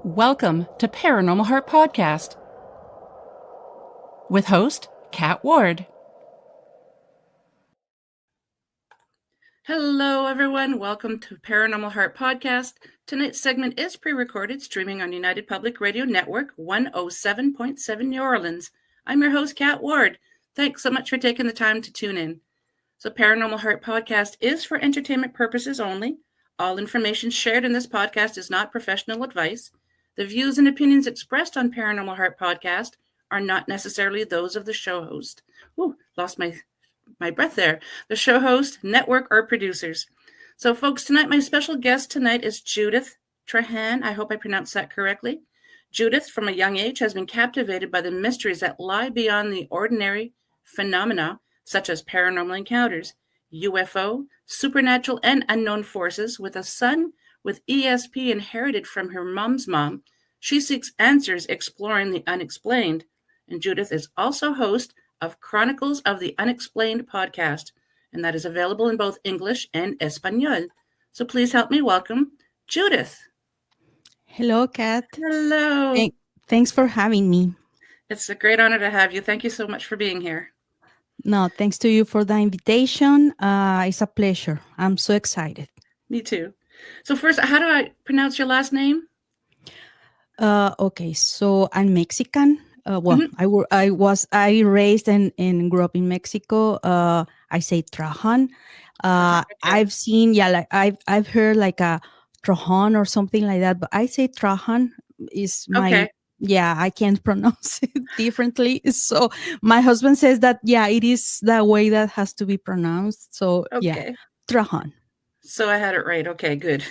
Welcome to Paranormal Heart Podcast with host Kat Ward. Hello, everyone. Welcome to Paranormal Heart Podcast. Tonight's segment is pre-recorded, streaming on United Public Radio Network 107.7 New Orleans. I'm your host, Kat Ward. Thanks so much for taking the time to tune in. So Paranormal Heart Podcast is for entertainment purposes only. All information shared in this podcast is not professional advice. The views and opinions expressed on Paranormal Heart Podcast are not necessarily those of the show host. Ooh, lost my breath there. The show host, network, or producers. So folks, tonight, my special guest tonight is Judith Trahan. I hope I pronounced that correctly. Judith, from a young age, has been captivated by the mysteries that lie beyond the ordinary phenomena, such as paranormal encounters, UFO, supernatural, and unknown forces. With a son with ESP inherited from her mom's mom, she seeks answers exploring the unexplained. And Judith is also host of Chronicles of the Unexplained podcast, and that is available in both English and Espanol. So please help me welcome Judith. Hello, Kat. Hello. Thanks for having me. It's a great honor to have you. Thank you so much for being here. No, thanks to you for the invitation. It's a pleasure. I'm so excited. Me too. So first, how do I pronounce your last name? Okay, so I'm Mexican. I raised and grew up in Mexico. I say Trahan. Okay. I've seen, I've heard like a Trahan or something like that, but I say Trahan is my. Okay. Yeah, I can't pronounce it differently. So my husband says that, it is the way that has to be pronounced. So Okay. Trahan. So I had it right. Okay, good.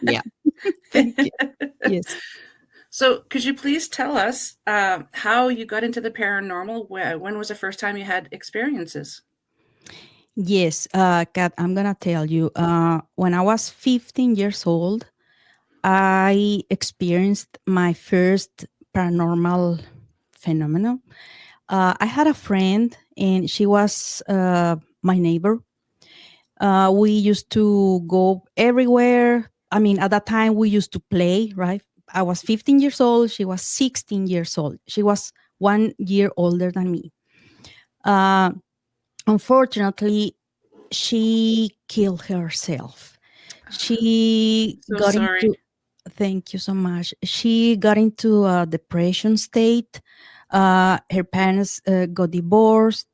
Yeah. Thank you. Yes. So could you please tell us how you got into the paranormal? When was the first time you had experiences? Yes, Kat, I'm going to tell you. When I was 15 years old, I experienced my first paranormal phenomenon. I had a friend, and she was my neighbor. We used to go everywhere. I mean, at that time, we used to play, right? I was 15 years old. She was 16 years old. She was 1 year older than me. Unfortunately, she killed herself. She So got sorry. into. Thank you so much. She got into a depression state. Her parents got divorced.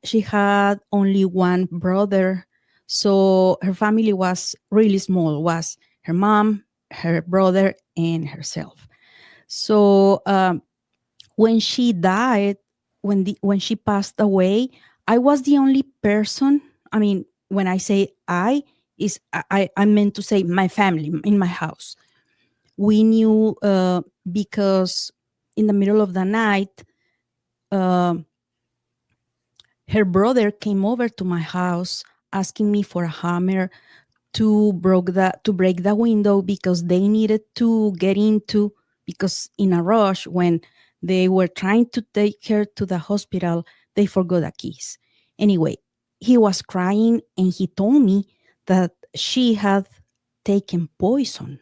She had only one brother, so her family was really small. Was her mom, her brother, and herself. So when she died, when she passed away, I was the only person. I mean, when I say I meant to say my family in my house. We knew because in the middle of the night, her brother came over to my house asking me for a hammer to break the window because they needed to get into, because in a rush when they were trying to take her to the hospital, they forgot the keys. Anyway, he was crying and he told me that she had taken poison.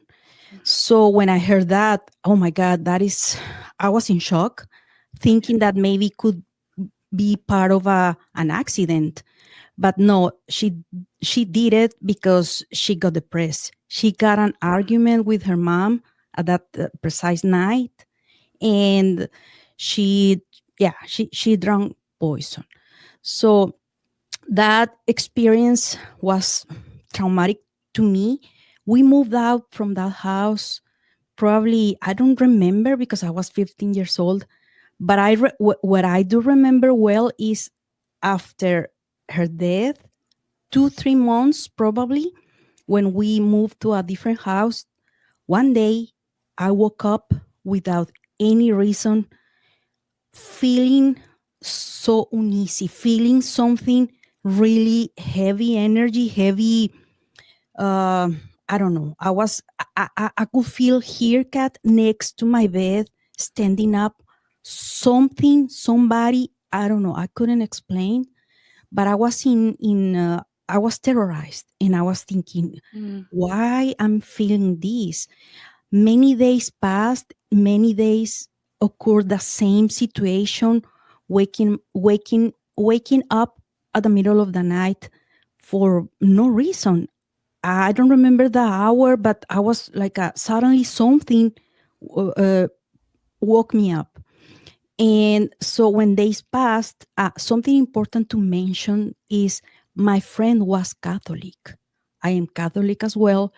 So when I heard that, oh my God, I was in shock, thinking that maybe could be part of an accident. But no, she did it because she got depressed. She got an argument with her mom at that precise night, and she drank poison. So that experience was traumatic to me. We moved out from that house. Probably, I don't remember because I was 15 years old. But what I do remember well is after her death, 2-3 months probably, when we moved to a different house, one day I woke up without any reason, feeling so uneasy, feeling something really heavy energy, heavy. I don't know. I could feel here, Kat, next to my bed, standing up, somebody. I don't know. I couldn't explain, but I was I was terrorized, and I was thinking, why I'm feeling this. Many days passed, many days occurred the same situation, waking up at the middle of the night for no reason. I don't remember the hour, but I was like suddenly something uh, woke me up. And so when days passed, something important to mention is my friend was Catholic. I am Catholic as well.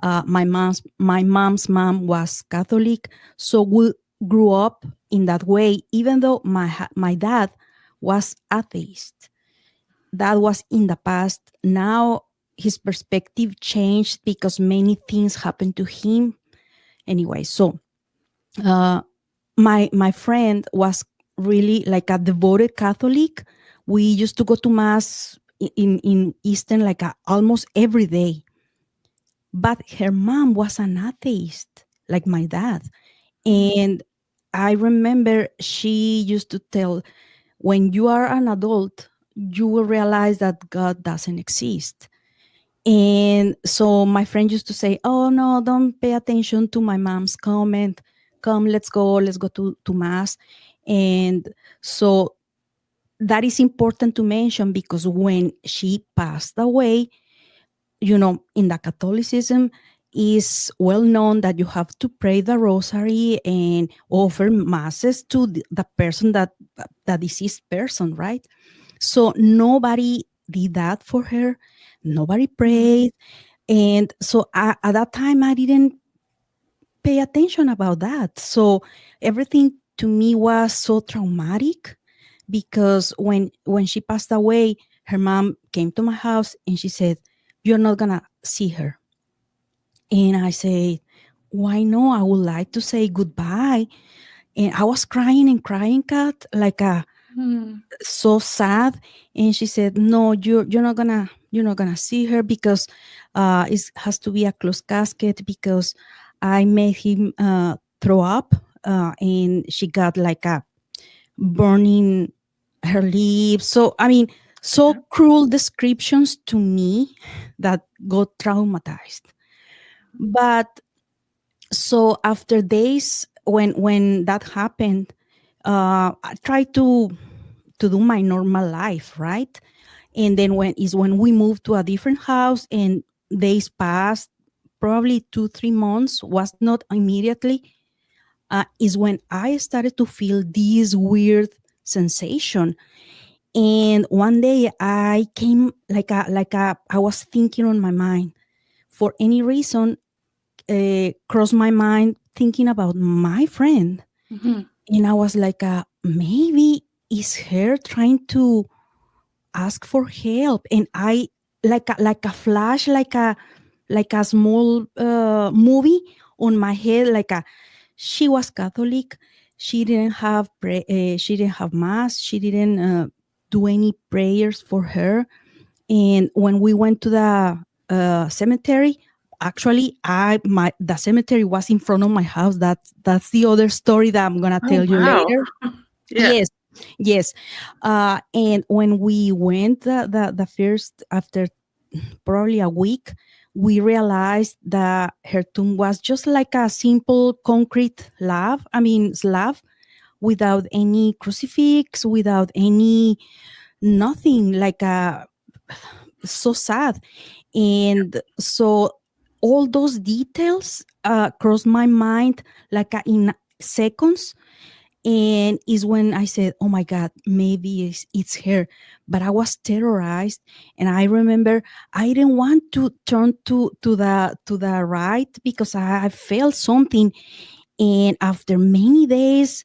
My mom's mom was Catholic, so we grew up in that way. Even though my dad was atheist, that was in the past. Now his perspective changed because many things happened to him. Anyway, so uh, my friend was really like a devoted Catholic. We used to go to mass in Eastern like almost every day. But her mom was an atheist, like my dad. And I remember she used to tell, when you are an adult, you will realize that God doesn't exist. And so my friend used to say, oh, no, don't pay attention to my mom's comment. Come, let's go to mass. And so that is important to mention because when she passed away, in the Catholicism, is well known that you have to pray the rosary and offer masses to the person the deceased person, right? So nobody did that for her. Nobody prayed. And so at that time, I didn't pay attention about that. So everything to me was so traumatic because when she passed away, her mom came to my house and she said, "You're not gonna see her." And I said, "Why no? I would like to say goodbye." And I was crying and crying, Kat, like so sad. And she said, "No, you're not gonna see her because it has to be a closed casket because I made him throw up, and she got like a burning her lips." So I mean, so cruel descriptions to me that got traumatized. But so after days, when that happened, I tried to do my normal life, right? And then when we moved to a different house and days passed, probably 2 3 months, was not immediately, is when I started to feel this weird sensation. And one day I came I was thinking on my mind for any reason, crossed my mind thinking about my friend. And I was like, maybe is her trying to ask for help. And I like a flash, like a small movie on my head, she was Catholic. She didn't have mass. She didn't do any prayers for her. And when we went to the cemetery, actually, the cemetery was in front of my house. That's the other story that I'm gonna Oh, tell you wow. later. Yeah. Yes, yes. And when we went the first, after probably a week, we realized that her tomb was just like a simple concrete slab without any crucifix, without any nothing, so sad. And so all those details crossed my mind in seconds. And is when I said, "Oh my God, maybe it's her." But I was terrorized, and I remember I didn't want to turn to the right because I felt something. And after many days,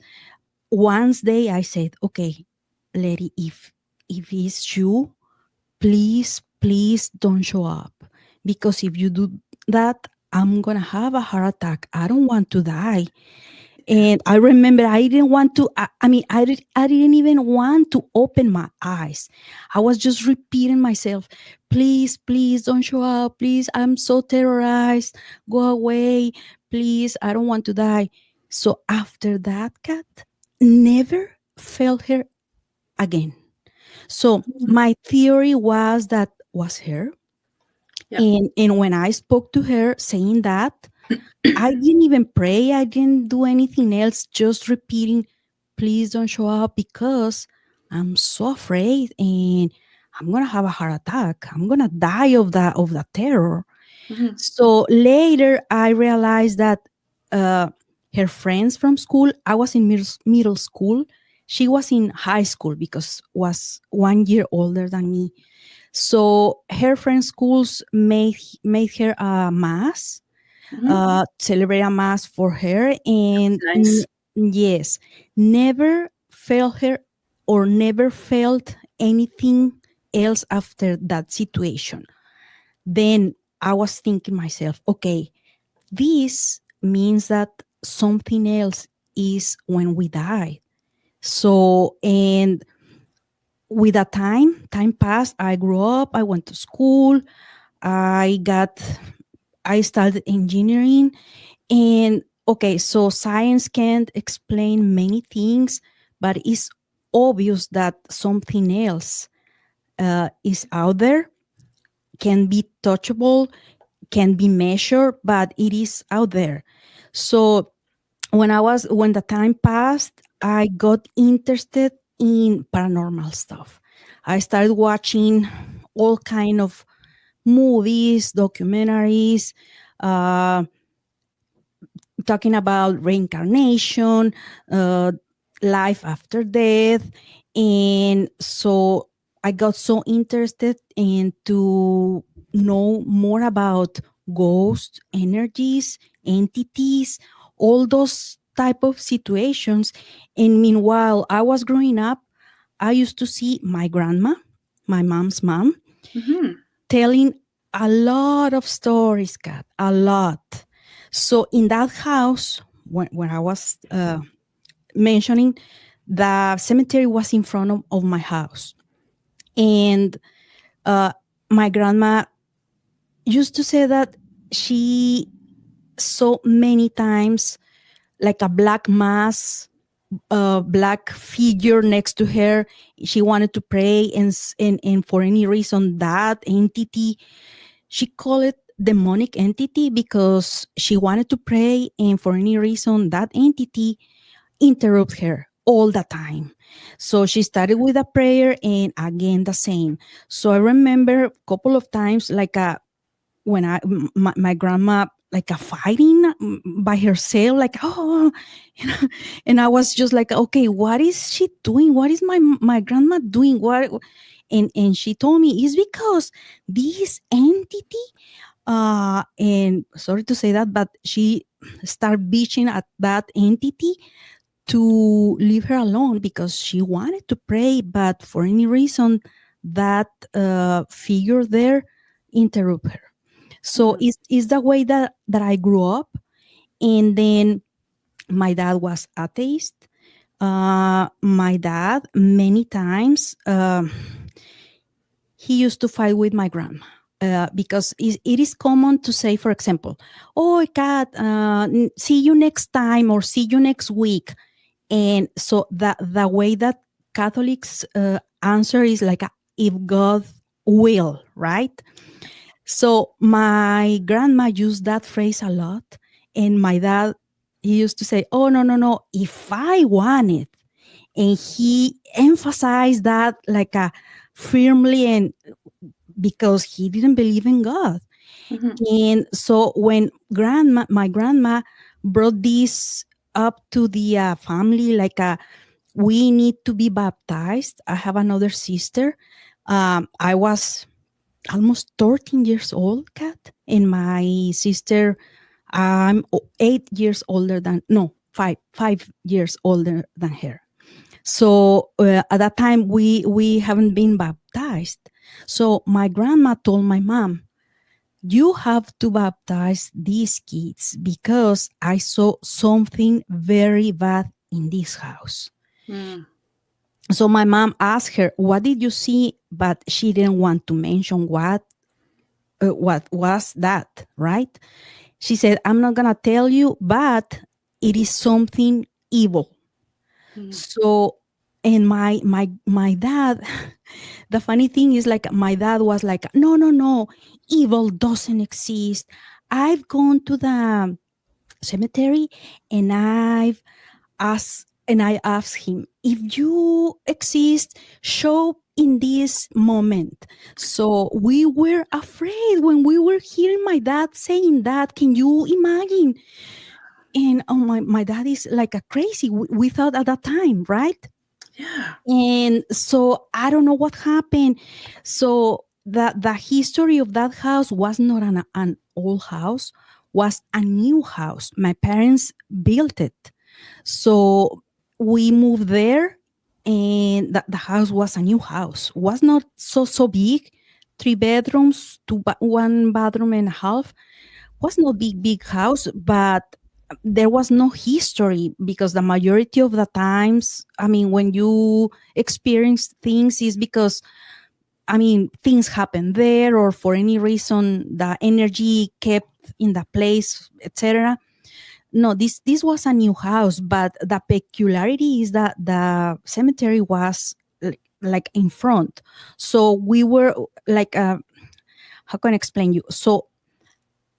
one day I said, "Okay, lady, if it's you, please don't show up, because if you do that, I'm gonna have a heart attack. I don't want to die." And I remember I didn't want to, I didn't even want to open my eyes. I was just repeating myself, please don't show up. Please, I'm so terrorized. Go away. Please, I don't want to die. So after that, Cat, never felt her again. So my theory was that was her. Yeah. And when I spoke to her saying that, I didn't even pray. I didn't do anything else, just repeating, please don't show up because I'm so afraid and I'm gonna have a heart attack. I'm gonna die of the terror. Mhm. So later I realized that uh, her friends from school, I was in middle school. She was in high school because was 1 year older than me. So her friends' schools made her a mass, Mhm. celebrate a mass for her, That's and nice. yes, never felt her or never felt anything else after that situation. Then I was thinking myself, okay, this means that something else is when we die. So, and with the time passed, I grew up, I went to school, I got, I started engineering. And okay, so science can't explain many things, but it's obvious that something else is out there, can be touchable, can be measured, but it is out there. So when the time passed, I got interested in paranormal stuff. I started watching all kind of movies, documentaries, uh, talking about reincarnation, uh, life after death. And so I got so interested in to know more about ghosts, energies, entities, all those type of situations. And meanwhile, I was growing up, I used to see my grandma, my mom's mom, Mhm. telling a lot of stories, Kat, a lot. So in that house, when I was mentioning, the cemetery was in front of my house. And uh, my grandma used to say that she saw many times like a black mass, a black figure next to her. She wanted to pray, and for any reason, that entity, she called it demonic entity because she wanted to pray, and for any reason that entity interrupt her all the time. So she started with a prayer, and again the same. So I remember a couple of times, like when my grandma, like a fighting by herself, like, oh, you know, and I was just like, okay, what is she doing? What is my grandma doing? What? And she told me it's because this entity, and sorry to say that, but she started bitching at that entity to leave her alone because she wanted to pray, but for any reason that figure there interrupt her. So Mhm. it's the way that I grew up. And then my dad was atheist. My dad many times he used to fight with my grandma. Because it is common to say, for example, oh, Kat, see you next time or see you next week. And so the way that Catholics answer is like, if God will, right? So my grandma used that phrase a lot. And my dad, he used to say, oh, no, no, no, if I want it. And he emphasized that like a firmly, and because he didn't believe in God. Mhm. And so when my grandma brought this up to the family, like we need to be baptized. I have another sister. I was almost 13 years old, Kat, and my sister, I'm 8 years older than, no, 5 years older than her. So at that time, we haven't been baptized. So my grandma told my mom, you have to baptize these kids because I saw something very bad in this house. Mm. So my mom asked her, what did you see? But she didn't want to mention what was that, right? She said, I'm not going to tell you, but it is something evil. Mm. So And my dad, the funny thing is, like, my dad was like, no, no, no, evil doesn't exist. I've gone to the cemetery, and I asked him, if you exist, show in this moment. So we were afraid when we were hearing my dad saying that. Can you imagine? And oh, my dad is like a crazy. We thought at that time, right? Yeah. And so I don't know what happened. So the history of that house was not an old house, was a new house. My parents built it. So we moved there, and the house was a new house. Was not so big, 3 bedrooms, one bathroom and a half. Was not big house, but there was no history, because the majority of the times, I mean, when you experience things, is because, I mean, things happen there, or for any reason the energy kept in the place, etc. No, this was a new house, but the peculiarity is that the cemetery was like in front. So we were like, how can I explain you? So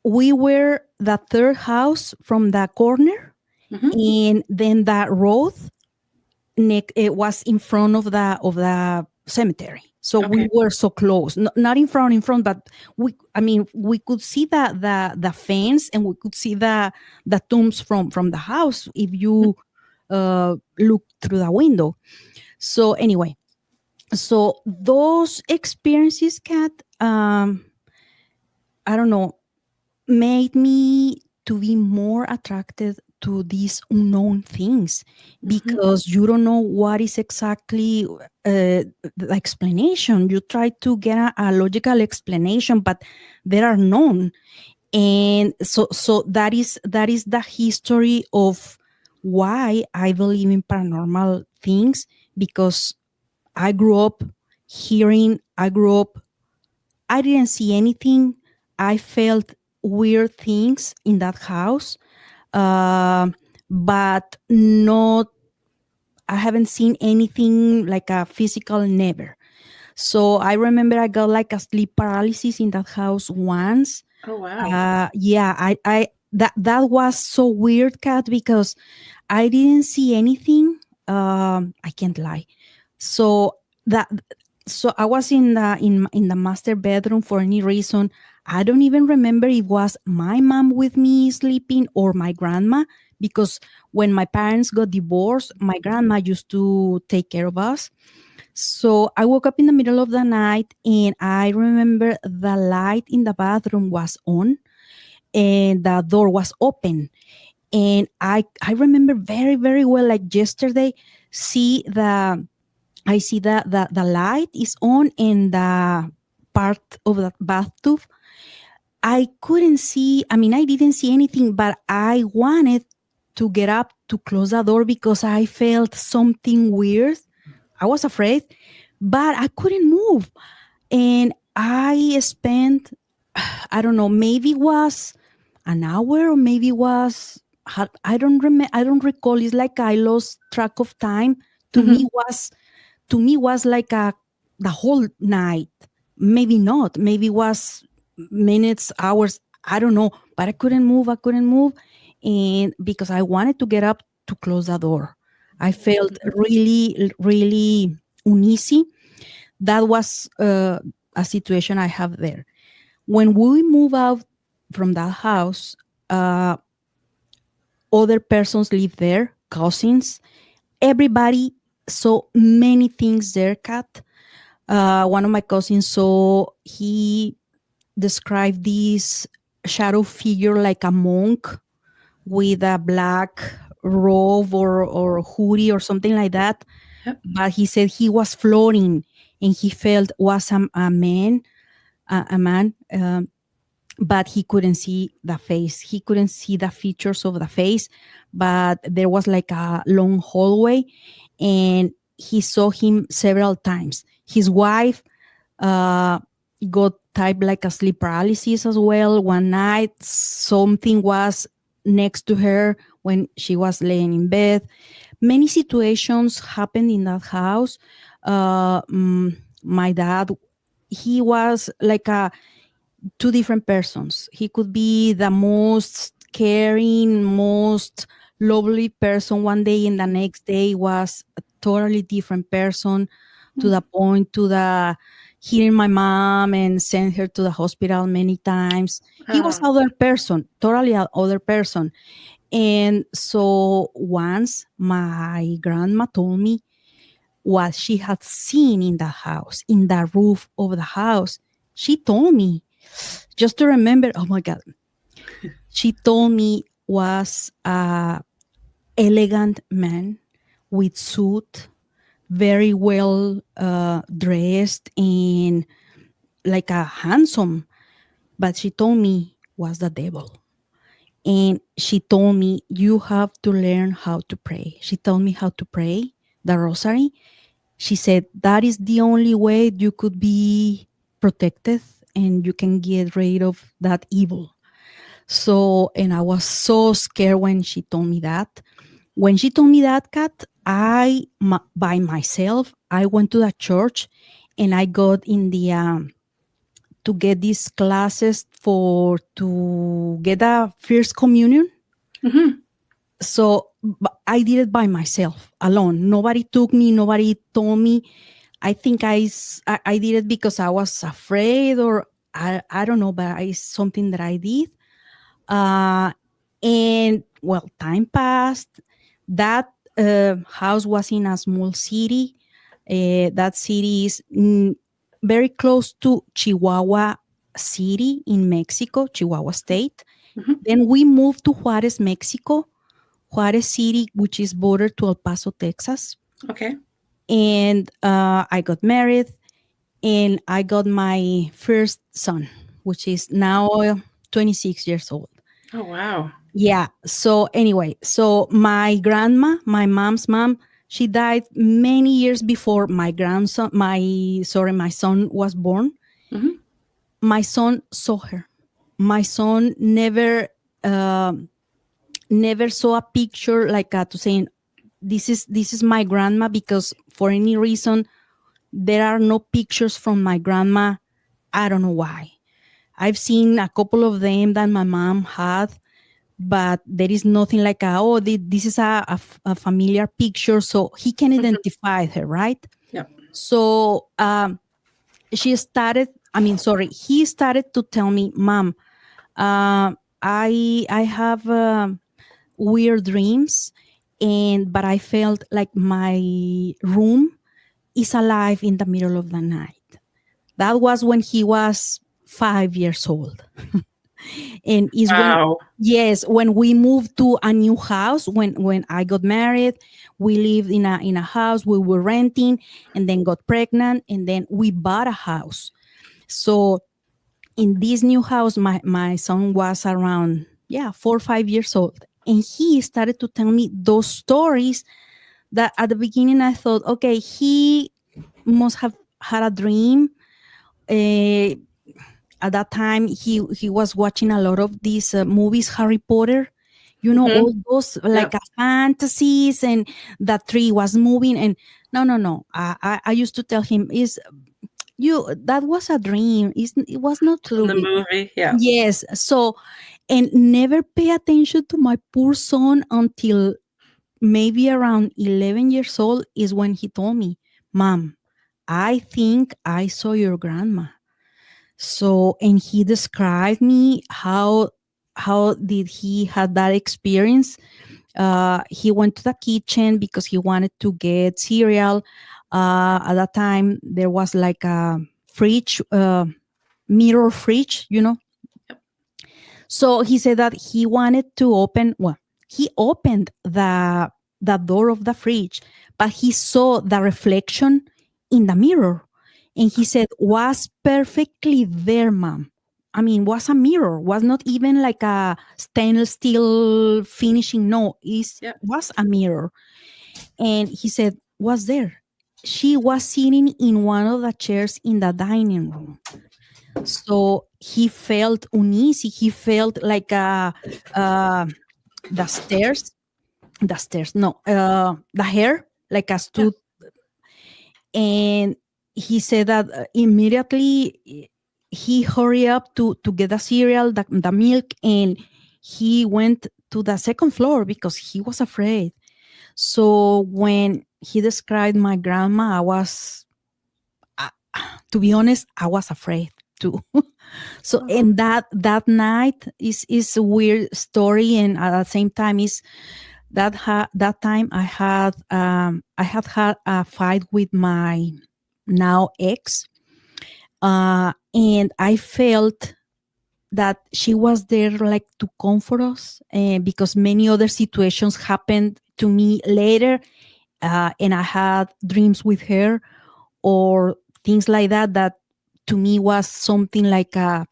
we were the third house from the corner, Hmm. and then that road, it was in front of the cemetery. So we Okay. were so close, not in front, but I mean, we could see the fence, and we could see the tombs from the house if you look through the window. So anyway, so those experiences, Kat, I don't know, made me to be more attracted to these unknown things, Hmm. because you don't know what is exactly the explanation. You try to get a logical explanation, but there are none. And so that is the history of why I believe in paranormal things, because I grew up I didn't see anything. I felt weird things in that house, uh, but not. I haven't seen anything like a physical, never. So I remember I got like a sleep paralysis in that house once. Oh, wow. Yeah, I that was so weird, Kat, because I didn't see anything. I can't lie. So that so I was in the master bedroom for any reason. I don't even remember if it was my mom with me sleeping or my grandma, because when my parents got divorced, my grandma used to take care of us. So I woke up in the middle of the night, and I remember the light in the bathroom was on, and the door was open. And I remember very, very well, like yesterday, see the I see that the light is on in the part of the bathtub. I couldn't see, I mean, I didn't see anything, but I wanted to get up to close the door because I felt something weird. I was afraid, but I couldn't move. And I spent, I don't know, maybe it was an hour, or maybe it was, I don't remember, I don't recall. It's like I lost track of time. To Hmm. me was was like the whole night. Maybe not, maybe it was minutes, hours, I don't know, but I couldn't move, and because I wanted to get up to close the door, I felt really, really uneasy. That was a situation I have there. When we move out from that house, uh, other persons live there, cousins, everybody saw many things there, Kat. One of my cousins saw, he described this shadow figure like a monk with a black robe or hoodie or something like that. Yep. But he said he was floating, and he felt was a man, a man. But he couldn't see the face. He couldn't see the features of the face, but there was like a long hallway, and he saw him several times. His wife uh, got type like a sleep paralysis as well. One night, something was next to her when she was laying in bed. many situations happened in that house. My dad, he was like a two different persons. He could be the most caring, most lovely person one day, and the next day was a totally different person, to the point to the hitting my mom and send her to the hospital many times. He was Oh. other person, totally other person. And so once my grandma told me what she had seen in the house, in the roof of the house. She told me, just to remember, oh my God, she told me was a elegant man with suit, very well dressed and like a handsome, but she told me was the devil. And she told me, you have to learn how to pray. She told me how to pray the rosary. She said, that is the only way you could be protected and you can get rid of that evil. So, and I was so scared when she told me that. When she told me that, Kat, by myself, I went to the church and I got in the, to get these classes to get a first communion. Mm-hmm. So I did it by myself, alone. Nobody took me, nobody told me. I think I did it because I was afraid, or I don't know, but it's something that I did. Uh, and well, time passed. That house was in a small city. That city is very close to Chihuahua City in Mexico, Chihuahua State. Mm-hmm. Then we moved to Juarez, Mexico, Juarez City, which is border to El Paso, Texas. Okay. And I got married and I got my first son, which is now 26 years old. Oh, wow. Yeah. So anyway, so my grandma, my mom's mom, she died many years before my son was born. Mm-hmm. My son saw her. My son never saw a picture like to saying, this is my grandma, because for any reason there are no pictures from my grandma. I don't know why. I've seen a couple of them that my mom had, but there is nothing like this is a familiar picture, so he can Mm-hmm. identify her, right? Yep. So he started to tell me, Mom, I have weird dreams, but I felt like my room is alive in the middle of the night. That was when he was 5 years old. And is when, Wow. yes, when we moved to a new house, when I got married, we lived in a house we were renting, and then got pregnant, and then we bought a house. So in this new house, my son was around 4 or 5 years old, and he started to tell me those stories that at the beginning I thought, okay, he must have had a dream. uh, at that time he was watching a lot of these movies, Harry Potter, Mm-hmm. all those like Yep. fantasies, and the tree was moving. And no, I used to tell him, is you that was a dream, it was not From true. the movie. Yeah. Yes. So, and never pay attention to my poor son until maybe around 11 years old is when he told me, Mom, I think I saw your grandma. So, and he described me how did he had that experience. He went to the kitchen because he wanted to get cereal. At that time, there was like a fridge, mirror fridge, Yep. So he said that he wanted to open. Well, he opened the door of the fridge, but he saw the reflection in the mirror, and he said, "Was perfectly there, Mom. I mean, was a mirror. Was not even like a stainless steel finishing. No, Yep. was a mirror." And he said, "Was there? She was sitting in one of the chairs in the dining room." So he felt uneasy. He felt like the stairs. the stairs. No, the hair, like I Yeah. stood, and he said that immediately he hurried up to get the cereal, the milk, and he went to the second floor because he was afraid. So when he described my grandma, I was, uh, to be honest, I was afraid too. So, Oh. and that night is a weird story, and at the same time is that time I had a fight with my now ex, and I felt that she was there like to comfort us, because many other situations happened to me later, and I had dreams with her or things like that, that to me was something like I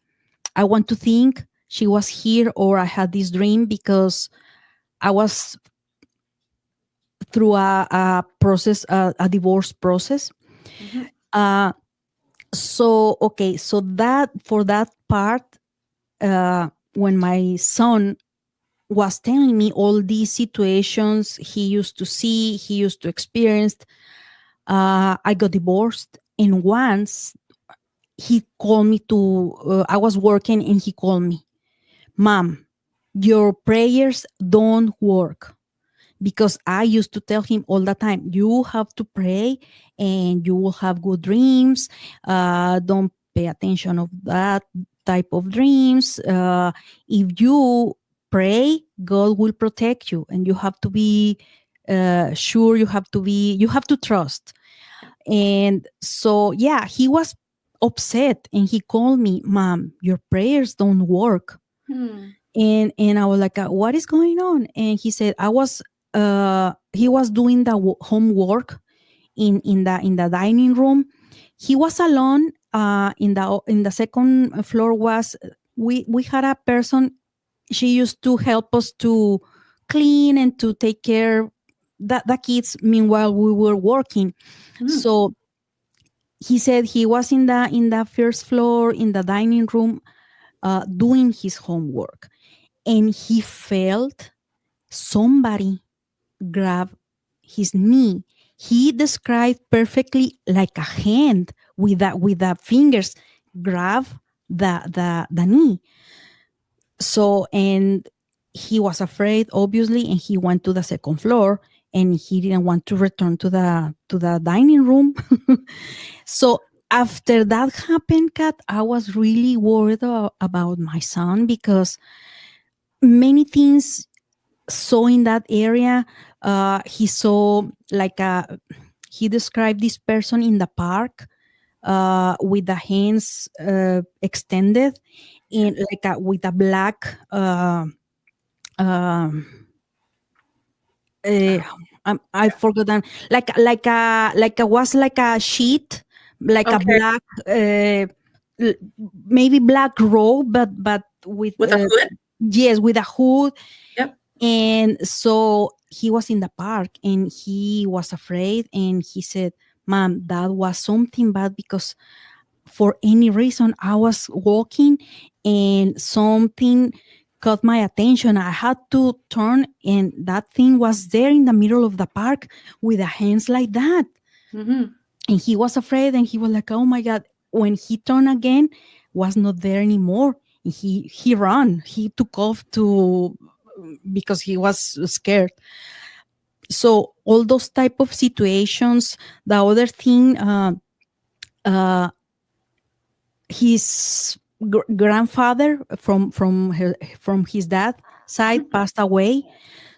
want to think she was here, or I had this dream because I was through a process, a divorce process. Hmm. Uh, so okay, so that for that part, when my son was telling me all these situations he used to see, he used to experience, I got divorced, and once he called me to. I was working, and he called me, "Mom, your prayers don't work." Because I used to tell him all the time, you have to pray and you will have good dreams. Don't pay attention of that type of dreams. If you pray, God will protect you, and you have to be sure. You have to trust. And so, yeah, he was upset, and he called me, "Mom, your prayers don't work." Hmm. And I was like, "What is going on?" And he said, he was doing the homework in the dining room. He was alone. In the second floor was, we had a person. She used to help us to clean and to take care the kids meanwhile we were working. Hmm. So he said he was in the first floor in the dining room, doing his homework, and he felt somebody grab his knee. He described perfectly like a hand with the fingers grab the knee. So, and he was afraid, obviously, and he went to the second floor, and he didn't want to return to the dining room. So after that happened, Kat, I was really worried about my son, because many things saw in that area. He saw like he described this person in the park, with the hands extended, Yeah. and like with a black um, uh, I forgot that, like a was like a sheet, like a Okay. black, l- maybe black robe, but with With a hood. yes, with a hood. Yep. And so he was in the park, and he was afraid, and he said, "Mom, that was something bad, because for any reason I was walking and something caught my attention. I had to turn, and that thing was there in the middle of the park with the hands like that." Hmm. And he was afraid, and he was like, "Oh my God." When he turned again, was not there anymore. And he ran. He took off to because he was scared. So all those type of situations. The other thing, uh, his grandfather from his dad side passed away.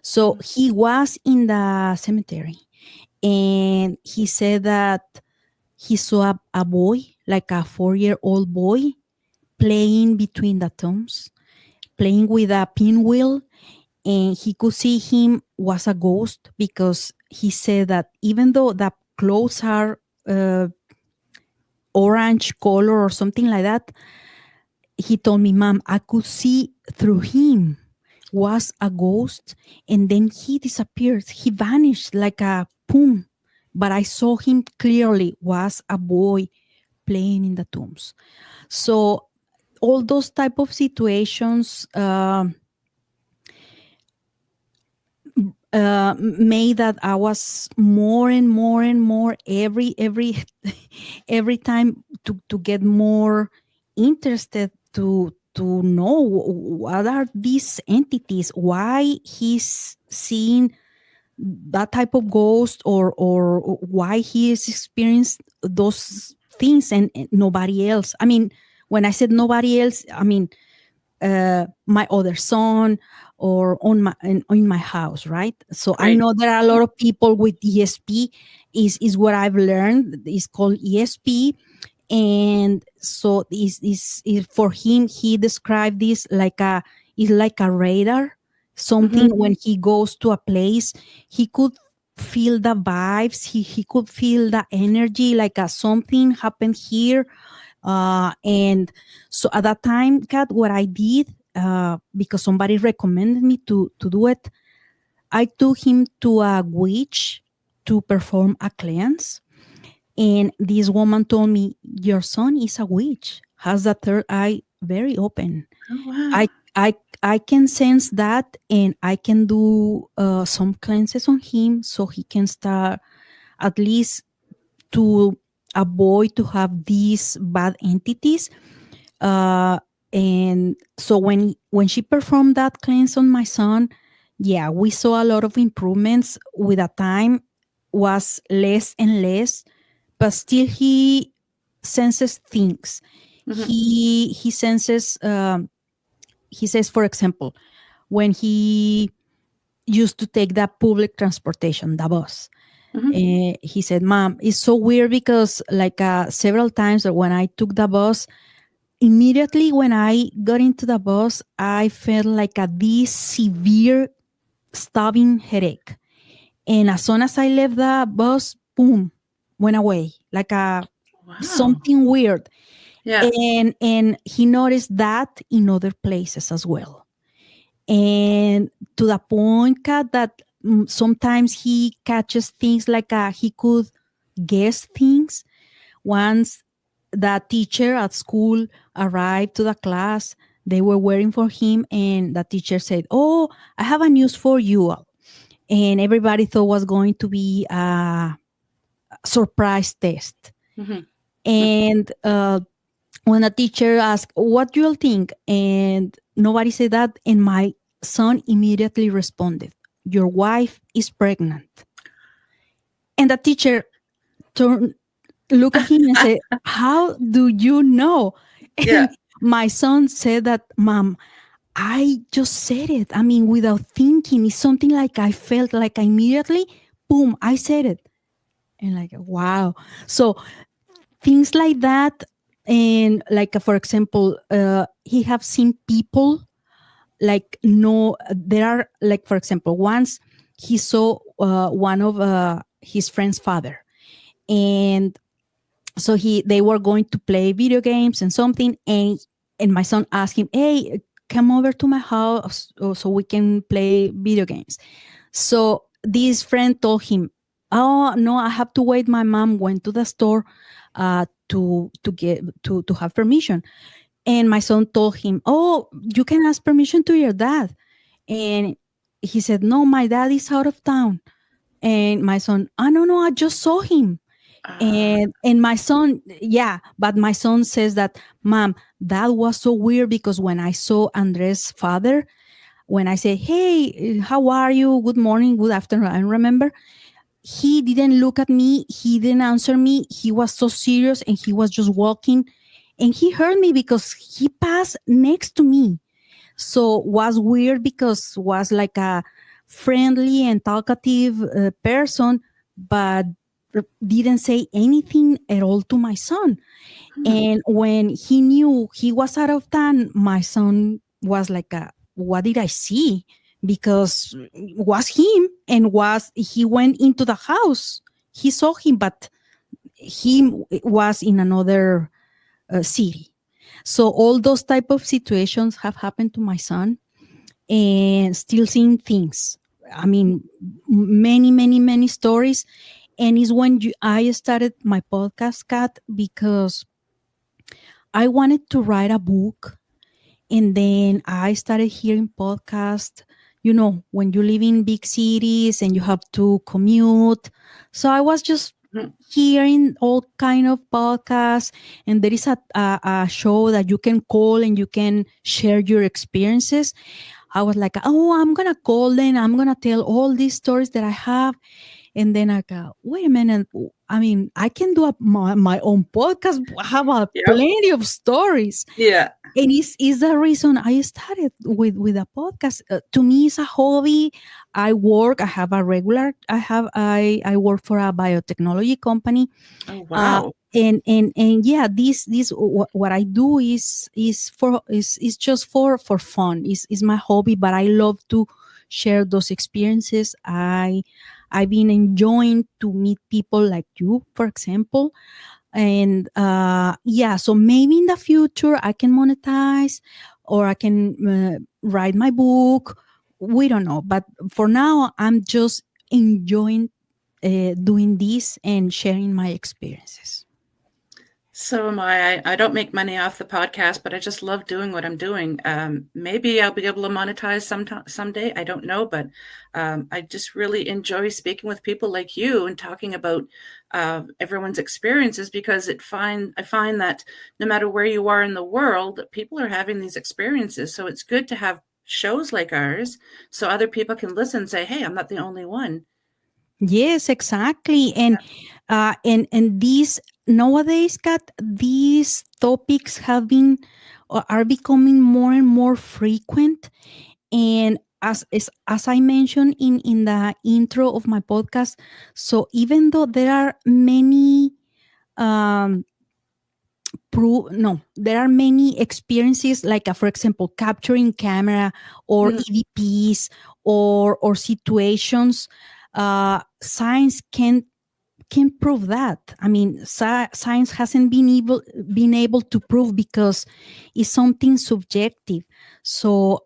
So he was in the cemetery, and he said that he saw a boy, like a 4-year-old boy, playing between the tombs, playing with a pinwheel, and he could see him was a ghost, because he said that even though the clothes are orange color or something like that, he told me, "Mom, I could see through him was a ghost, and then he disappeared. He vanished like a boom. But I saw him clearly was a boy playing in the tombs." So all those type of situations made that I was more and more and more every every time to get more interested to know what are these entities, why he's seeing that type of ghost, or why he is experienced those things and nobody else. I mean, when I said nobody else, I mean my other son, or on my in my house, right? So I Right. know there are a lot of people with ESP. Is what I've learned is called ESP. And so is for him, he described this like a, is like a radar, Mm-hmm. something. When he goes to a place, he could feel the vibes, he could feel the energy, like a something happened here. And so at that time, Kat, what I did, because somebody recommended me to do it, I took him to a witch to perform a cleanse. And this woman told me, your son is a witch, has the third eye very open. Oh, wow. I I I can sense that, and I can do some cleanses on him so he can start at least to avoid to have these bad entities. uh, and so when she performed that cleanse on my son, yeah, we saw a lot of improvements. With a time, was less and less, but still he senses things. Mm-hmm. He senses. He says, for example, when he used to take that public transportation, the bus. Mm-hmm. He said, "Mom, it's so weird because like several times when I took the bus, immediately when I got into the bus, I felt like this severe stabbing headache. And as soon as I left the bus, boom, went away like a Wow. something weird." Yeah. And he noticed that in other places as well. And to the point, Kat, that sometimes he catches things like he could guess things. Once the teacher at school arrived to the class, they were waiting for him, and the teacher said, "Oh, I have a news for you." And everybody thought was going to be a surprise test. Mm-hmm. And when a teacher asked, "What do you think?" and nobody said that, and my son immediately responded, "Your wife is pregnant." And the teacher turned, look at him and say, "How do you know?" Yeah. And my son said that, "Mom, I just said it. I mean, without thinking. It's something like I felt like immediately, boom, I said it." And like, wow. So things like that. And like, for example, he have seen people like, no, there are like, for example, once he saw one of his friend's father. And so they were going to play video games and something, and my son asked him, "Hey, come over to my house so we can play video games." So this friend told him, "Oh no, I have to wait, my mom went to the store to get to have permission." And my son told him, "Oh, you can ask permission to your dad." And he said, "No, my dad is out of town." And my son, "Oh no, I just saw him." Uh, And my son, yeah, but my son says that, "Mom, that was so weird because when I saw Andres' father, when I say, 'Hey, how are you? Good morning, good afternoon,' I remember he didn't look at me, he didn't answer me, he was so serious, and he was just walking, and he heard me because he passed next to me." So was weird because was like a friendly and talkative person, but didn't say anything at all to my son. hmm. And when he knew he was out of town, my son was like, "What did I see?" Because it was him, and was he went into the house. He saw him, but he was in another city. So all those type of situations have happened to my son, and still seeing things. I mean, many, many, many stories. And it's when I started my podcast, Kat, because I wanted to write a book, and then I started hearing podcasts, when you live in big cities and you have to commute. So I was just Mhm. hearing all kind of podcasts, and there is a show that you can call and you can share your experiences. I was like, oh, I'm gonna call them. I'm gonna tell all these stories that I have. And then I go, wait a minute. I mean, I can do my own podcast. I have Yep. plenty of stories. Yeah. And is the reason I started with a podcast. To me, it's a hobby. I have a regular. I work for a biotechnology company. Oh, Uh, wow. and yeah, this what I do is just for fun. Is my hobby, but I love to share those experiences. I've been enjoying to meet people like you, for example. And yeah, so maybe in the future I can monetize, or I can write my book. We don't know, but for now I'm just enjoying doing this and sharing my experiences. So am I. I don't make money off the podcast, but I just love doing what I'm doing. Maybe I'll be able to monetize someday. I don't know, but I just really enjoy speaking with people like you and talking about everyone's experiences, because I find that no matter where you are in the world, people are having these experiences. So it's good to have shows like ours so other people can listen and say, "Hey, I'm not the only one." Yes, exactly. And these nowadays, Kat, these topics have been or are becoming more and more frequent. And as I mentioned in the intro of my podcast, so even though there are many um there are many experiences like for example capturing camera or Mhm. EVPs or situations, science can prove that. I mean, science hasn't been able to prove because it's something subjective. So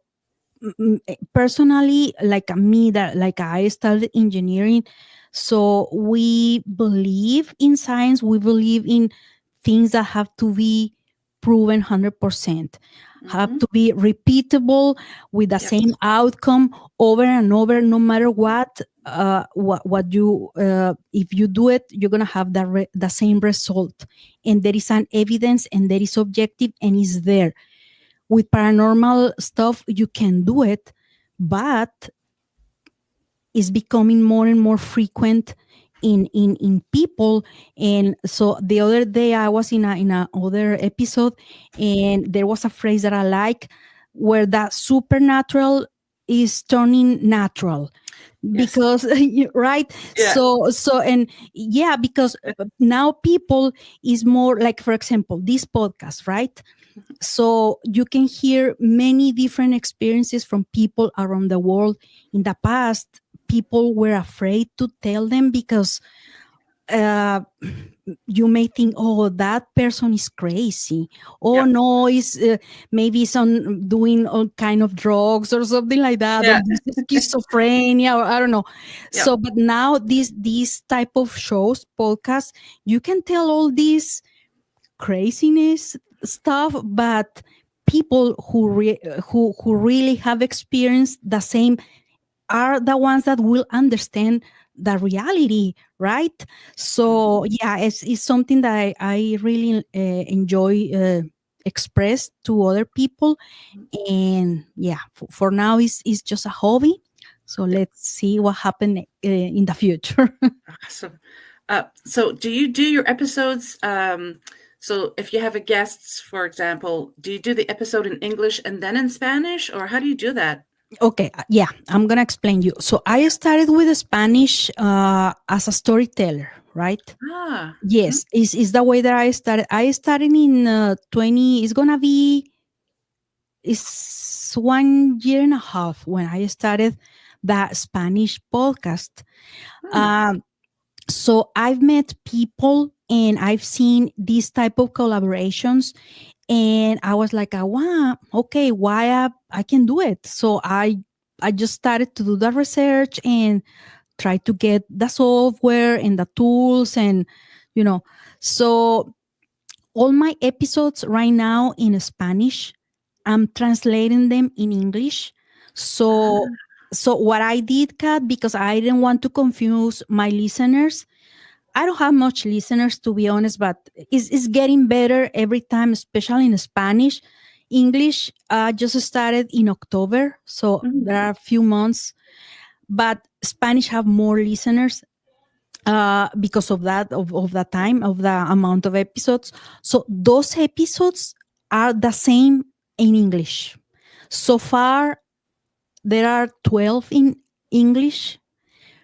personally, like me, that like I studied engineering, so we believe in science. We believe in things that have to be proven 100%, have Mhm. to be repeatable with the same Yes. outcome over and over, no matter what you if you do it, you're gonna have the same result. And there is an evidence, and there is objective, and is there. With paranormal stuff you can do it, but it's becoming more and more frequent in people. And so the other day I was in a other episode, and there was a phrase that I like, where that supernatural is turning natural. Yes. Because right, Yeah. and yeah, because now people is more like, for example, this podcast, right? So you can hear many different experiences from people around the world. In the past, people were afraid to tell them because uh, you may think, oh, that person is crazy. Oh Yeah. no, is maybe it's on doing all kind of drugs or something like that, or Yeah. this is schizophrenia, or I don't know. Yeah. So, but now these type of shows, podcasts, you can tell all these craziness stuff, but people who really have experienced the same are the ones that will understand the reality, right? So Mhm. yeah, it's something that I really enjoy express to other people. And yeah, for now it's just a hobby. So Yeah. let's see what happens in the future. Awesome. So do you do your episodes? So if you have a guests, for example, do you do the episode in English and then in Spanish, or how do you do that? Okay, yeah, I'm gonna explain you. So I started with Spanish as a storyteller, right? Ah. Mhm. Yes, is the way that I started. I started in 20. It's gonna be it's 1 year and a half when I started that Spanish podcast. Hmm. Um, so I've met people and I've seen these type of collaborations, and I was like, wow, okay, why I can do it. So I just started to do the research and try to get the software and the tools, and you know so all my episodes right now in Spanish, I'm translating them in English. So So what I did, Kat, because I didn't want to confuse my listeners. I don't have much listeners, to be honest, but it's getting better every time, especially in Spanish. English just started in October, so there are a few months, but Spanish have more listeners because of that, of the time, of the amount of episodes. So those episodes are the same in English. So far, there are 12 in English,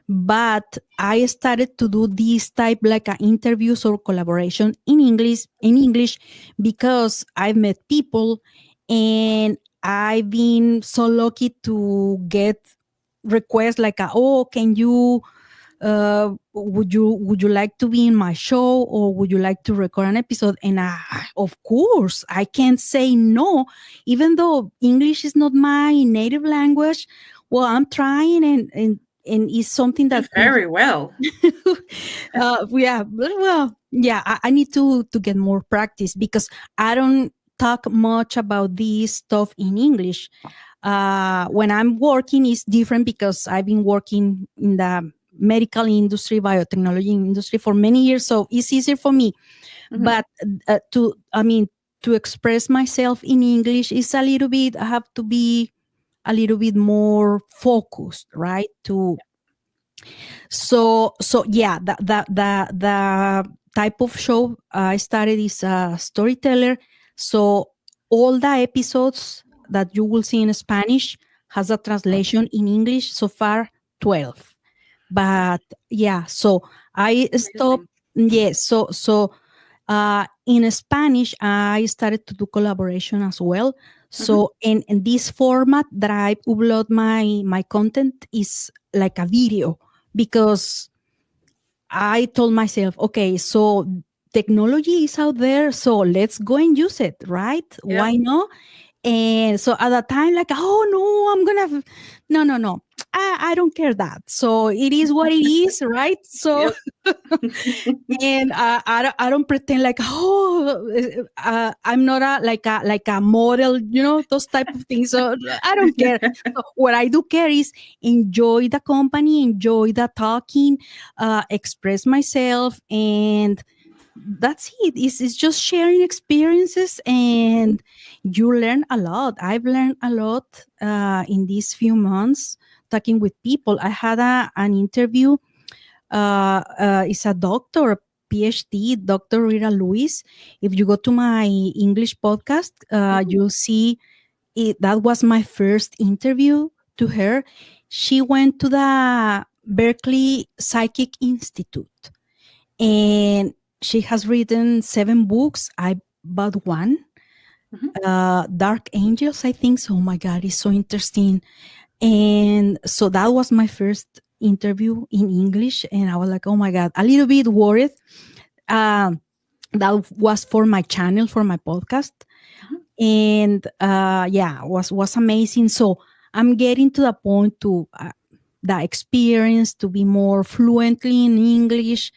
but I started to do this type like interviews or collaboration in English because I've met people and I've been so lucky to get requests like oh, can you would you like to be in my show, or would you like to record an episode? And of course I can't say no, even though English is not my native language. Well, I'm trying, and it's something Did that could very well. yeah, well, yeah, I need to get more practice because I don't talk much about this stuff in English. When I'm working, it's different because I've been working in the medical industry, biotechnology industry for many years, so it's easier for me. But to express myself in English is a little bit. I have to be a little bit more focused, right? So yeah, the type of show I started is a storyteller. So all the episodes that you will see in Spanish has a translation in English. So far, 12. But yeah, so I stopped. Amazing. Yes, so in Spanish, I started to do collaboration as well. So in this format that I upload my content is like a video, because I told myself, okay, so technology is out there, so let's go and use it, right? Yep. Why not? And so at the time, like, oh no, no. I don't care that. So it is what it is, right? So Yep. and I don't pretend like I'm not a model, those type of things. So I don't care. So what I do care is enjoy the company, enjoy the talking, express myself, and that's it. It's just sharing experiences, and you learn a lot. I've learned a lot in these few months talking with people. I had an interview. Is a doctor, PhD, Dr. Rita Lewis. If you go to my English podcast, you'll see it. That was my first interview to her. She went to the Berkeley Psychic Institute, and she has written 7 books. I bought one, Dark Angels, I think. So, oh my God, it's so interesting. And so that was my first interview in English. And I was like, oh my God, a little bit worried. That was for my channel, for my podcast. And yeah, was amazing. So I'm getting to the point to the experience to be more fluently in English.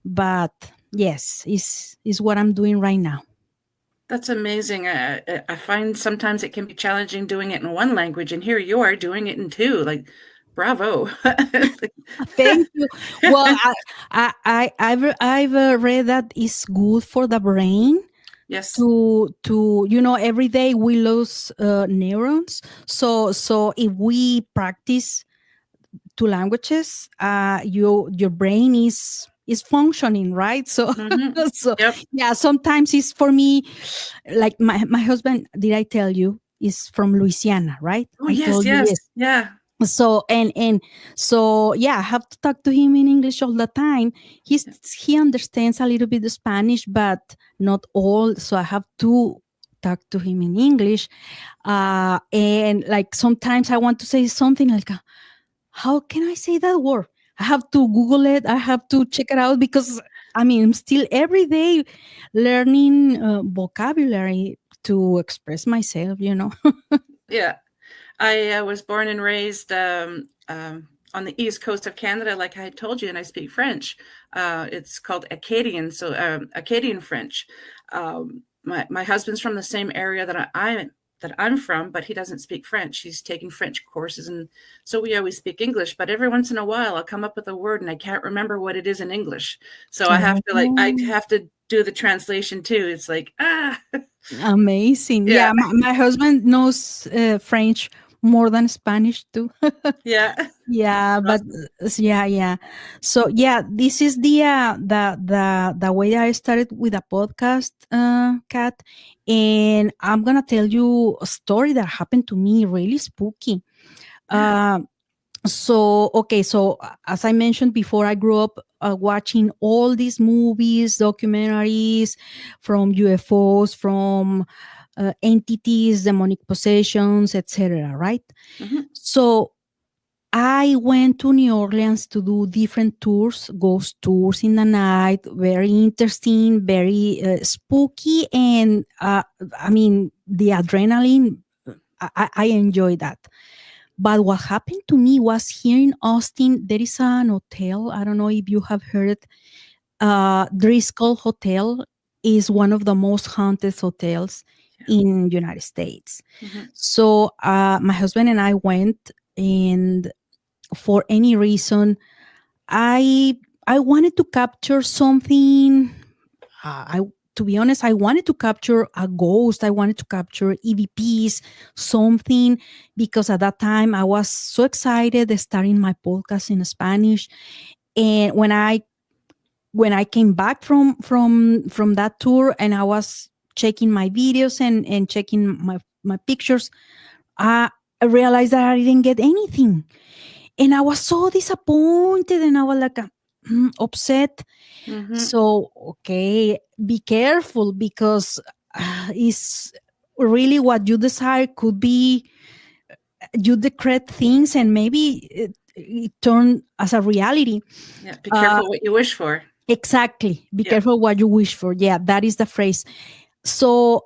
But yes, is what I'm doing right now. That's amazing. I find sometimes it can be challenging doing it in one language, and here you are doing it in 2. Like, bravo. Thank you. Well, I've read that it's good for the brain Yes. to every day we lose neurons. So if we practice 2 languages, your brain is functioning, right? So so Yep. yeah, sometimes it's for me like my husband. Did I tell you is from Louisiana, right? Oh, I yes, told you, yes. yes. Yeah. So and so yeah, I have to talk to him in English all the time. He understands a little bit of Spanish, but not all. So I have to talk to him in English. And like sometimes I want to say something like, how can I say that word? I have to Google it. I have to check it out because I'm still every day learning vocabulary to express myself. Yeah. I was born and raised on the east coast of Canada, like I told you, and I speak French. It's called Acadian, so Acadian French. My husband's from the same area that that I'm from, but he doesn't speak French. He's taking French courses, and so we always speak English. But every once in a while, I'll come up with a word and I can't remember what it is in English. So I Oh, have to do the translation too. It's like amazing. yeah, Yeah, my husband knows French more than Spanish too. yeah, Yeah, but awesome. yeah, yeah. So yeah, this is the way I started with a podcast, Kat, and I'm gonna tell you a story that happened to me, really spooky. Yeah. Uh, so okay, so as I mentioned before, I grew up watching all these movies, documentaries from UFOs, from entities, demonic possessions, etc. Right? Hmm. So I went to New Orleans to do different tours, ghost tours in the night. Very interesting, very spooky, and I mean the adrenaline. I enjoy that. But what happened to me was here in Austin. There is an hotel. I don't know if you have heard. Driscoll Hotel is one of the most haunted hotels Yeah. in United States. Hmm. So my husband and I went, and for any reason, I I wanted to capture something. I To be honest, I wanted to capture a ghost. I wanted to capture EVPs, something, because at that time I was so excited starting my podcast in Spanish. And when I came back from that tour, and I was checking my videos and checking my pictures, I realized that I didn't get anything. And I was so disappointed, and I was like upset. Hmm. So, okay, be careful, because it's really what you desire could be you decrete things, and maybe it turned as a reality. Yeah. Be Uh, careful what you wish for. exactly. Be Yeah. careful what you wish for. Yeah, that is the phrase. So,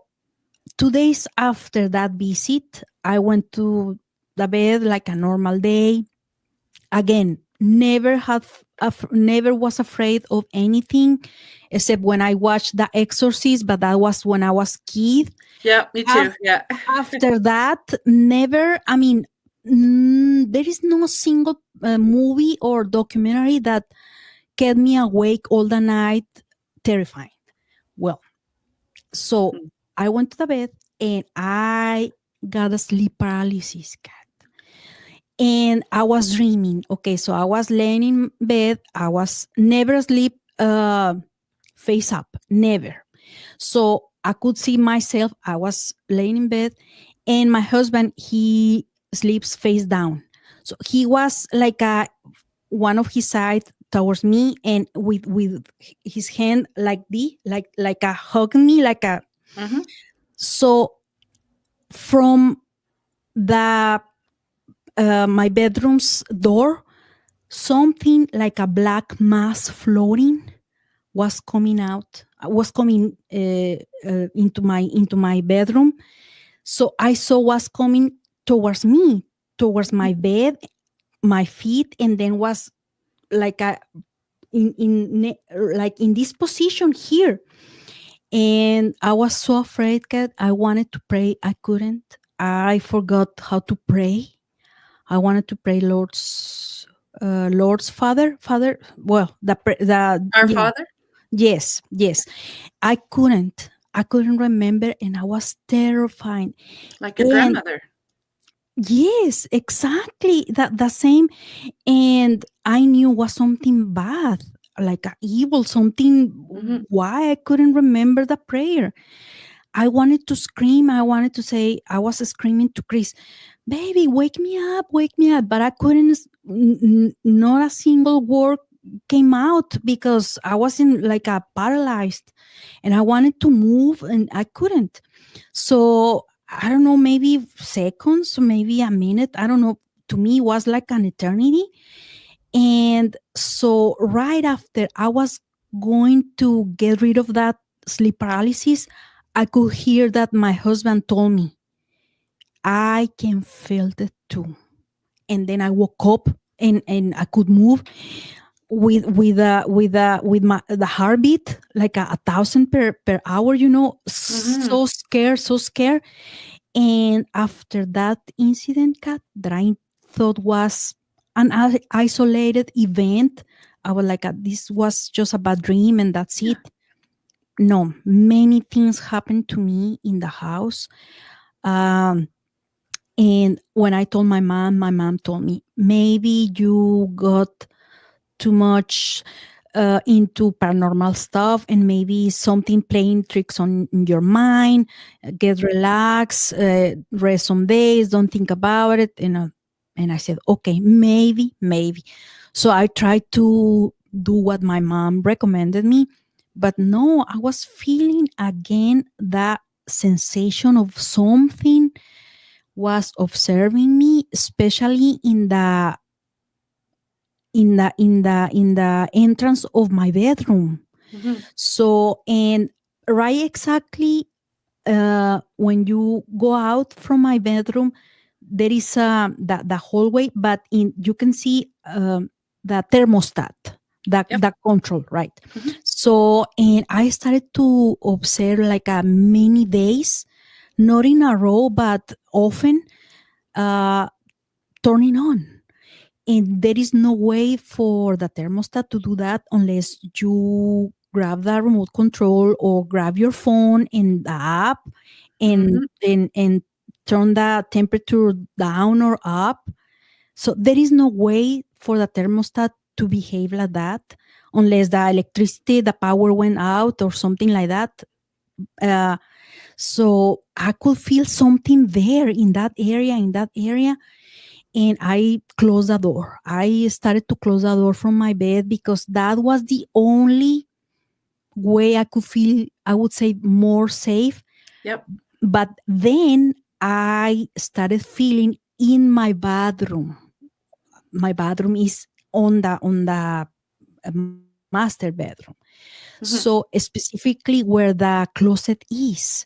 2 days after that visit, I went to the bed like a normal day. Again, never was afraid of anything, except when I watched The Exorcist, but that was when I was kid. Yeah. Me too. Af- Yeah. After that, never. I mean, there is no single movie or documentary that kept me awake all the night, terrifying. Well, so Mhm. I went to the bed, and I got a sleep paralysis, and I was dreaming. Okay, so I was laying in bed. I was never asleep face up, never. So I could see myself. I was laying in bed, and my husband, he sleeps face down. So he was like one of his side towards me, and with his hand like a hugging me, like a. Hmm. So from the my bedroom's door, something like a black mass floating was coming into my bedroom. So I saw was coming towards me, towards my bed, my feet, and then was like a like in this position here. And I was so afraid that I wanted to pray. I couldn't. I forgot how to pray. I wanted to pray Lord's Father. Well, Our yeah, Father, yes. I couldn't remember, and I was terrified. like your And grandmother. yes, exactly the same. And I knew was something bad, like a evil something. Hmm. Why I couldn't remember the prayer? I wanted to scream. I wanted to say. I was screaming to Chris, "Baby, wake me up!" But I couldn't. Not a single word came out, because I was in like a paralyzed, and I wanted to move, and I couldn't. So I don't know, maybe seconds, maybe a minute. I don't know. To me, it was like an eternity. And so right after I was going to get rid of that sleep paralysis, I could hear that my husband told me, "I can feel it too." And then I woke up, and I could move with my the heartbeat like a thousand per hour. Hmm. So scared, so scared. And after that incident, Kat, that I thought was an isolated event, I was like, this was just a bad dream and that's Yeah. it. No, many things happened to me in the house. Um, and when I told my mom told me, maybe you got too much into paranormal stuff and maybe something playing tricks on your mind. Get relaxed, rest some days, don't think about it. And I said, okay, maybe. So I tried to do what my mom recommended me, but no, I was feeling again that sensation of something was observing me, especially in the entrance of my bedroom. Mm-hmm. So, and right exactly when you go out from my bedroom, there is the hallway, but you can see the thermostat, the Yep. the control, right? Mm-hmm. So, and I started to observe like many days, not in a row, but often uh, turning on. And there is no way for the thermostat to do that unless you grab the remote control or grab your phone in the app and Mm-hmm. and turn the temperature down or up. So there is no way for the thermostat to behave like that unless the electricity, the power went out or something like that. Uh, so I could feel something there in that area, and I closed the door. I started to close the door from my bed because that was the only way I could feel, I would say, more safe. Yep. But then I started feeling in my bathroom. My bathroom is on the master bedroom. So Mm-hmm. specifically where the closet is.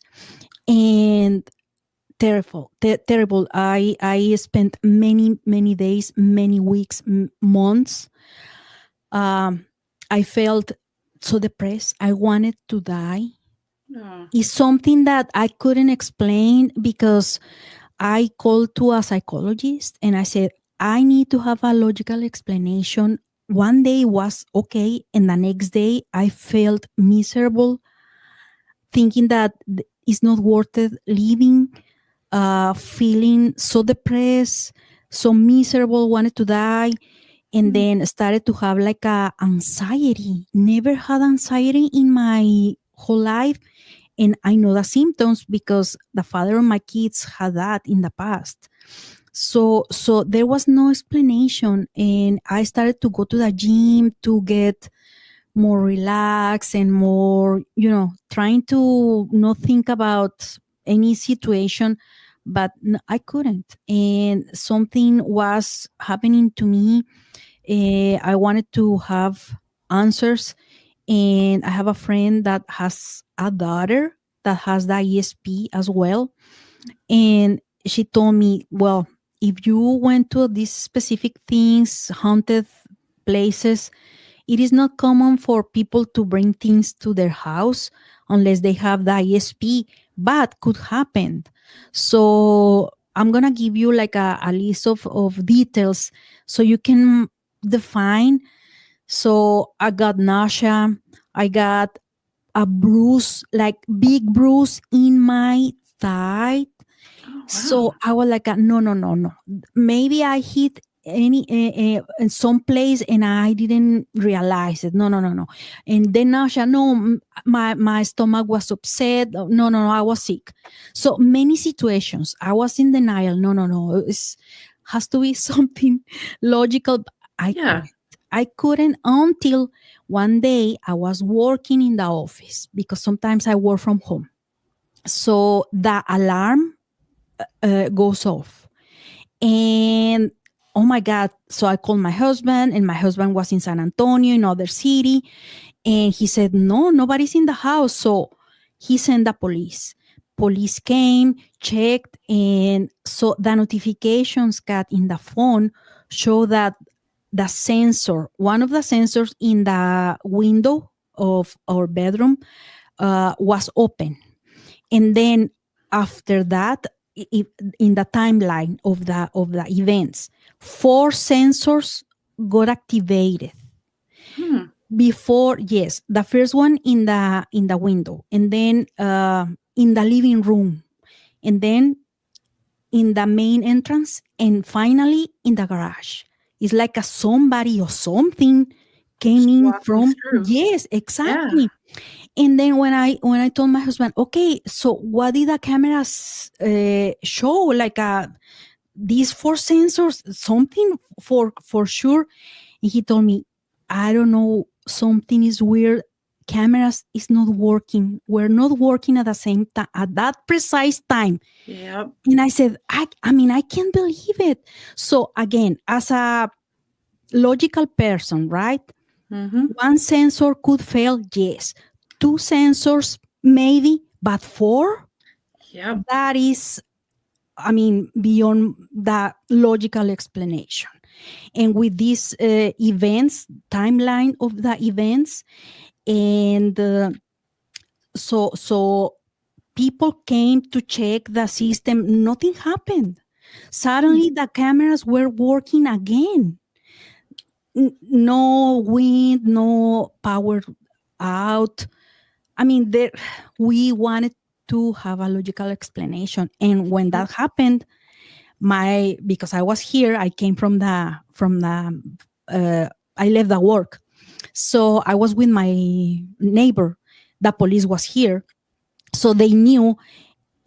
And terrible. I spent many days, many weeks, months. um I felt so depressed. I wanted to die. Oh. It's something that I couldn't explain because I called to a psychologist and I said, I need to have a logical explanation. One day was okay, and the next day I felt miserable, thinking that it's not worth it living, feeling so depressed, so miserable, wanted to die, and Mm. then started to have like a anxiety. Never had anxiety in my whole life, and I know the symptoms because the father of my kids had that in the past. So there was no explanation, and I started to go to the gym to get more relaxed and more, trying to not think about any situation, but I couldn't. And something was happening to me. I wanted to have answers. And I have a friend that has a daughter that has the ESP as well. And she told me, well, if you went to these specific things, haunted places, it is not common for people to bring things to their house unless they have the ISP, but could happen. So I'm going to give you like a list of details so you can define. So I got nausea. I got a bruise, like big bruise in my thigh. Oh, wow. So I was like, no, no, no, no. Maybe I hit in some place and I didn't realize it. No, no, no, no. And then nausea, no, my stomach was upset. No, no, no, I was sick. So many situations. I was in denial. No, no, no. It has to be something logical. I Yeah. couldn't. I couldn't until one day I was working in the office because sometimes I work from home. So the alarm goes off. And oh my God. So I called my husband, and my husband was in San Antonio, in other city. And he said, no, nobody's in the house. So he sent the police. Police came, checked, and so the notifications got in the phone show that the sensor, one of the sensors in the window of our bedroom was open. And then after that, in the timeline of the events, 4 sensors got activated before. Yes, the first one in the window, and then in the living room, and then in the main entrance, and finally in the garage. It's like a somebody or something came Just in walking from. through. Yes, Yeah. exactly. And then when I told my husband, okay, so what did the cameras show? Like these 4 sensors, something for sure. And he told me, I don't know, something is weird. Cameras is not working. We're not working at the same time, at that precise time. Yep. And I said, I mean, I can't believe it. So again, as a logical person, right? Mm-hmm. One sensor could fail, yes. 2 sensors, maybe, but 4? Yep. That is, I mean, beyond the logical explanation. And with these events, timeline of the events, and so people came to check the system, nothing happened. Suddenly the cameras were working again. No wind, no power out. I mean, we wanted to have a logical explanation. And when that happened, because I was here, I came from I left the work. So I was with my neighbor. The police was here. So they knew.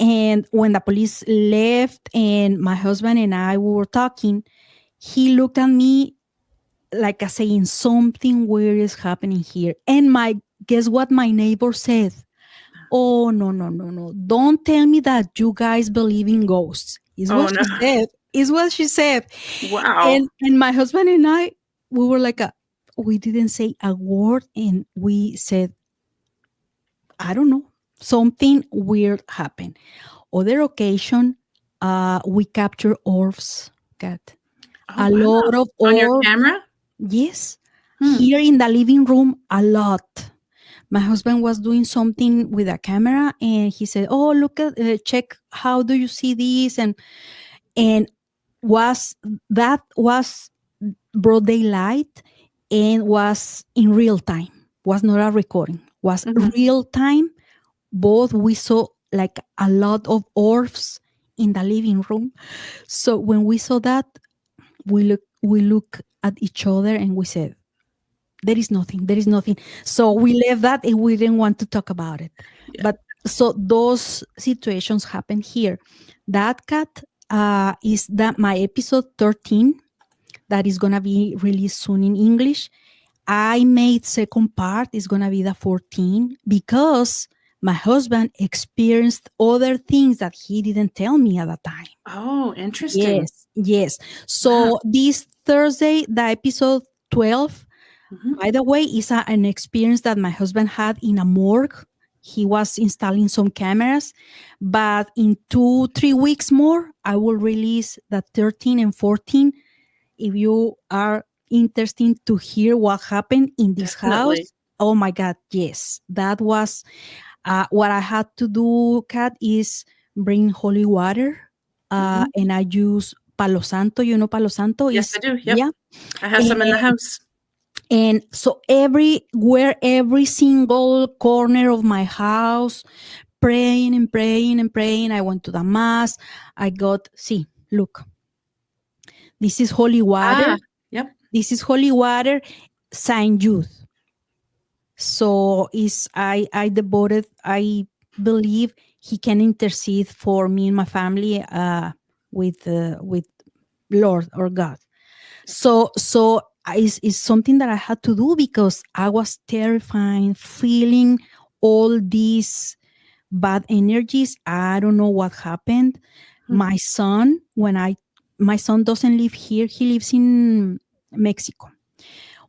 And when the police left and my husband and I were talking, he looked at me like saying something weird is happening here. And guess what my neighbor said? Oh, no, no, no, no. Don't tell me that you guys believe in ghosts. Is Oh what no. she said. Is what she said. Wow. And my husband and I, we were like, we didn't say a word. And we said, I don't know, something weird happened. Other occasion, we capture orbs, Kat. Oh A wow. lot of On your orbs. camera? Yes. Here in the living room, a lot. My husband was doing something with a camera and he said, oh, look at, check, how do you see this? And was broad daylight and was in real time, was not a recording, was real time. Both we saw like a lot of orbs in the living room. So when we saw that, we look at each other and we said, there is nothing. So we left that and we didn't want to talk about it. Yeah. But so those situations happen here. That cat is my episode 13 that is gonna be released soon in English. I made second part is gonna be the 14 because my husband experienced other things that he didn't tell me at the time. Oh, interesting. Yes. So this Thursday, the episode 12, by the way, is an experience that my husband had in a morgue. He was installing some cameras, but in 2-3 weeks more, I will release the 13 and 14. If you are interested to hear what happened in this Definitely. house, oh my God, yes. That was what I had to do, Kat, is bring holy water. And I use Palo Santo. You know Palo Santo? Yes, I do. Yep. Yeah. I have some in the house. And so every single corner of my house, praying and praying and praying. I went to the mass. I got, look, this is holy water. Yep. This is holy water, Saint Jude. So I devoted, I believe he can intercede for me and my family with Lord or God. So it's something that I had to do because I was terrified, feeling all these bad energies. I don't know what happened. My son doesn't live here. He lives in Mexico.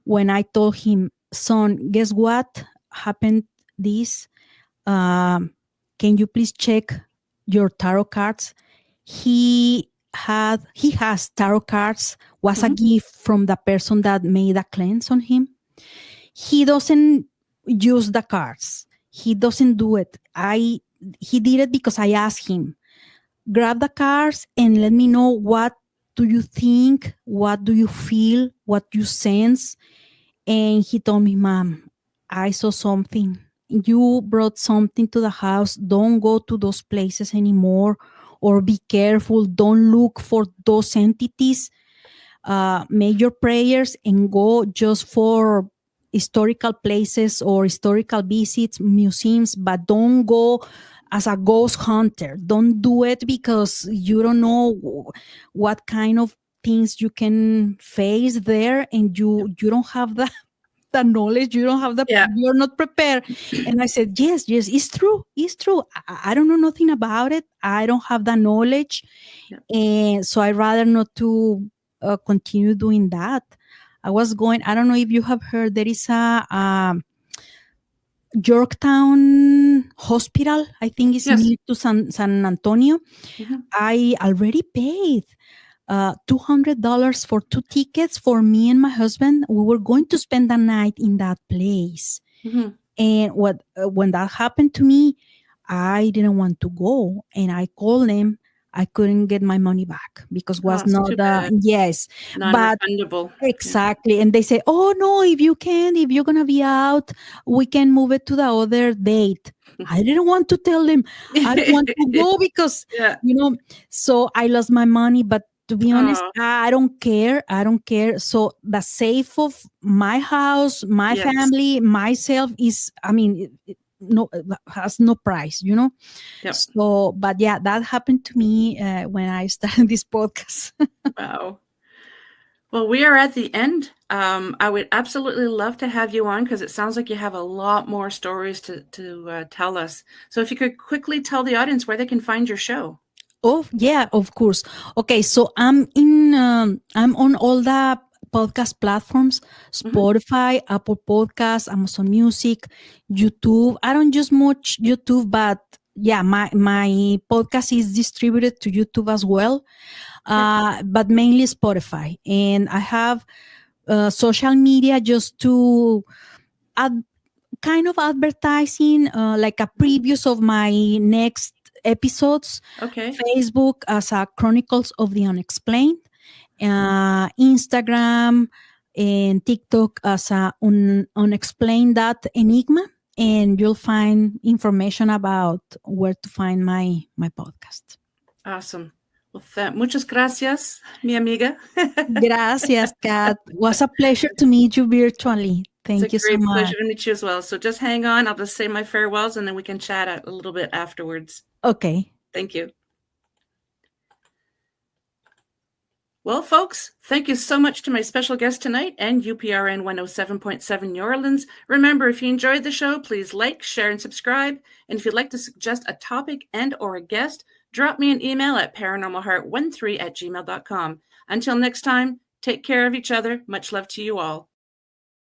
When I told him, son, guess what happened? This, can you please check your tarot cards? He has tarot cards, was a gift from the person that made a cleanse on him. He doesn't use the cards. He doesn't do it. He did it because I asked him. grab the cards and let me know what do you think, what do you feel, what you sense. And he told me, Mom, I saw something. You brought something to the house. Don't go to those places anymore, or be careful. Don't look for those entities. Make your prayers and go just for historical places or historical visits, museums, but don't go as a ghost hunter. Don't do it because you don't know what kind of things you can face there, and you don't have the knowledge, you don't have Yeah. you're not prepared. And I said, yes, it's true. I don't know nothing about it. I don't have the knowledge. Yeah. And so I'd rather not to continue doing that. I don't know if you have heard, there is a Yorktown Hospital, I think it's Yes. near to San Antonio. Mm-hmm. I already paid $200 for 2 tickets for me and my husband. We were going to spend the night in that place. Mm-hmm. And when that happened to me, I didn't want to go, and I called them. I couldn't get my money back because Oh, was it's not too bad. yes, but Non-refundable. Yeah. exactly. And they say, "Oh no, if you're gonna be out, we can move it to the other date." I didn't want to tell them I don't want to go because Yeah. So I lost my money. But to be honest, Oh, I don't care. I don't care. So the safe of my house, my yes. family, myself is, I mean, no, has no price. Yep. So, but yeah, that happened to me when I started this podcast. Wow. Well, we are at the end. I would absolutely love to have you on because it sounds like you have a lot more stories to tell us. So if you could quickly tell the audience where they can find your show. Oh, yeah, of course. Okay, so I'm on all the podcast platforms: Spotify, Apple Podcasts, Amazon Music, YouTube. I don't use much YouTube, but yeah, my podcast is distributed to YouTube as well. But mainly Spotify. And I have social media just to ad- kind of advertising, like a previews of my next episodes. Okay. Facebook as a Chronicles of the Unexplained, Instagram and TikTok as a Unexplained that Enigma, and you'll find information about where to find my podcast. Awesome. Well, muchas gracias, mi amiga. Gracias, Kat. Was a pleasure to meet you virtually. It's a Thank you so great much. pleasure to meet you as well. So just hang on. I'll just say my farewells and then we can chat a little bit afterwards. Okay. Thank you. Well, folks, thank you so much to my special guest tonight and UPRN 107.7 New Orleans. Remember, if you enjoyed the show, please like, share, and subscribe. And if you'd like to suggest a topic and or a guest, drop me an email at paranormalheart13@gmail.com. Until next time, take care of each other. Much love to you all.